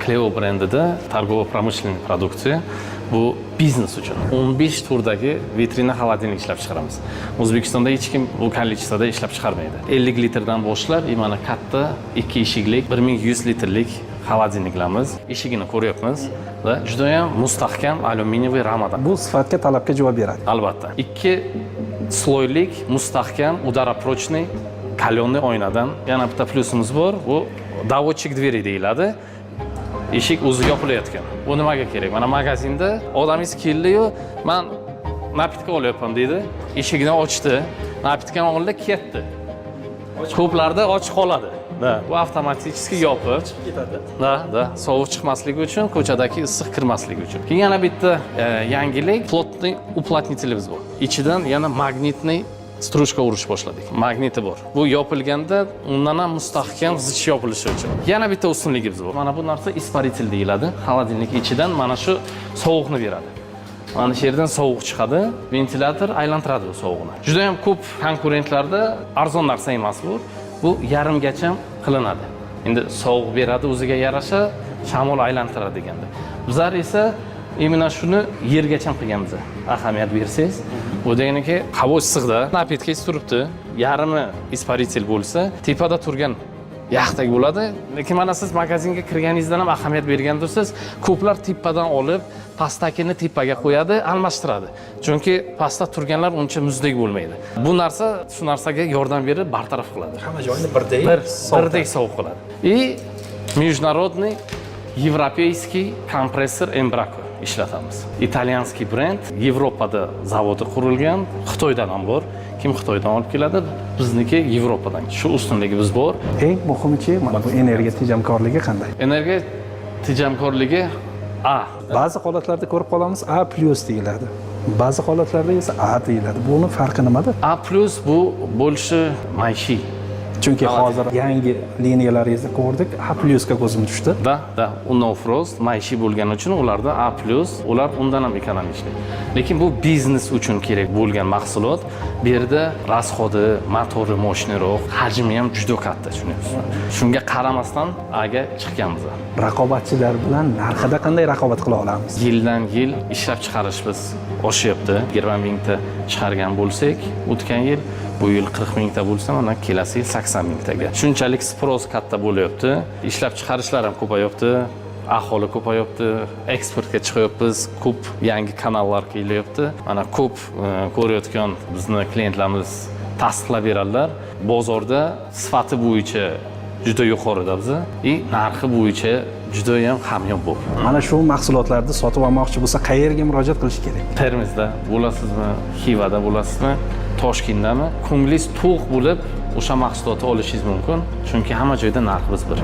Clio brendida торгово-промышленный produksiya. Bu biznes uchun 15 turdagi vitrina xolodilnik ishlab chiqaramiz. O'zbekistonda hech kim bu kolичествоda ishlab chiqarmaydi. 50 litrdan boshlab, mana katta 2 eshiklik 1100 litrlik xolodilniklarimiz. Eshigini ko'ryapmiz va juda ham mustahkam alyuminiy ramadan. Bu sifatga, talabga javob beradi. Albatta. 2 sloylik mustahkam udaraprochniy kalyonli oynadan yana bitta plyusimiz bor. Bu davotchik dveri deyiladi. Eshik o'zi yopilayotgan. Bu nimaga kerak? Mana magazinda odamingiz keldi-yu, men napitka olyapman deydi. Eshikni ochdi, napitkani oldi, ketdi. Ko'plarda ochiq qoladi. Bu avtomatik yopib ketadi. Da, sovuq chiqmasligi uchun, ko'chadagi issiq kirmasligi uchun. Keyin yana bitta yangilik, plotniy uplotnitelimiz bor. Ichidan yana magnitniy struchka urish boshladik. Magniti bor. Bu yopilganda undan ham mustahkam zich yopilishi uchun. Yana bitta ustunligimiz bor. Mana bu narsa испаритель deyiladi. Xolodilnik ichidan mana shu sovuqni beradi. Mana shu yerdan sovuq chiqadi, ventilyator aylantiradi bu sovuqni. Juda ham ko'p konkurentlarda arzon narsa emas bu. Bu yarimgacha qilinadi. Endi sovuq beradi, o'ziga yarasha shamol aylantiradi deganda. Bizlar esa именно shuni yergacha qilganmiz. Ahamiyat bersangiz, bu deganiki havo issiqda, napitkasi turibdi, yarimi испаритель bo'lsa, tepada turgan yaxtak bo'ladi. Lekin mana siz magazinga kirganingizdan ham ahamiyat bergandirsiz, ko'plar tepadan olib, pastakini tepaga qo'yadi, almashtiradi. Chunki pastda turganlar uncha muzdek bo'lmaydi. Bu narsa shu narsaga yordam berib bartaraf qiladi. Hamma joyni birdek sovuq qiladi. И международный европейский kompressor Embraco ishlatamiz. Italyanskiy brend, Yevropada zavodi qurilgan, Xitoydan ham bor. Kim Xitoydan olib keladi? Bizniki Yevropadan. Shu ustunligimiz bor. Eng muhimi-chi, mana bu energiya tejamkorligi qanday? Energiya tejamkorligi A. Ba'zi holatlarda ko'rib qolamiz, A+ deyiladi. Ba'zi holatlarda esa A deyiladi. Buning farqi nimada? A+ bu bo'lishi maishiy. Chunki hozir yangi liniyalaringizni ko'rdik, A+ ga ko'zim tushdi. Da, undan frost maishiy bo'lgani uchun ularda A+, ular undan ham ekonomik. Lekin bu biznes uchun kerak bo'lgan mahsulot. Bu yerda rasxodi, motori mo'shinroq, hajmi ham juda katta, tushunyapsizmi? Shunga qaramasdan Aga chiqganmiz. Raqobatchilar bilan narxida qanday raqobat qila olamiz? Yildan-yil ishlab chiqarishimiz oshyapti. 20 mingta chiqargan bo'lsak, o'tgan yil bu yil 40 mingta bo'lsa, mana kelasi yil 80 mingtaga. Shunchalik spros katta bo'lyapti. Ishlab chiqarishlar ham ko'payapti. Aholi ko'payapti, eksportga chiqyapmiz, ko'p yangi kanallar kelyapti. Mana ko'p ko'rayotgan bizni klientlarimiz tasdiqlab beradilar. Bozorda sifati bo'yicha juda yuqorida biz, narxi bo'yicha juda ham hamyonbop. Mana shu mahsulotlarni sotib olmoqchi bo'lsa, qayerga murojaat qilish kerak? Termizda bo'lasizmi, Xivada bo'lasizmi, Toshkentdami? Ko'nglingiz to'q bo'lib, o'sha mahsulotni olishingiz mumkin, chunki hamma joyda narximiz bir.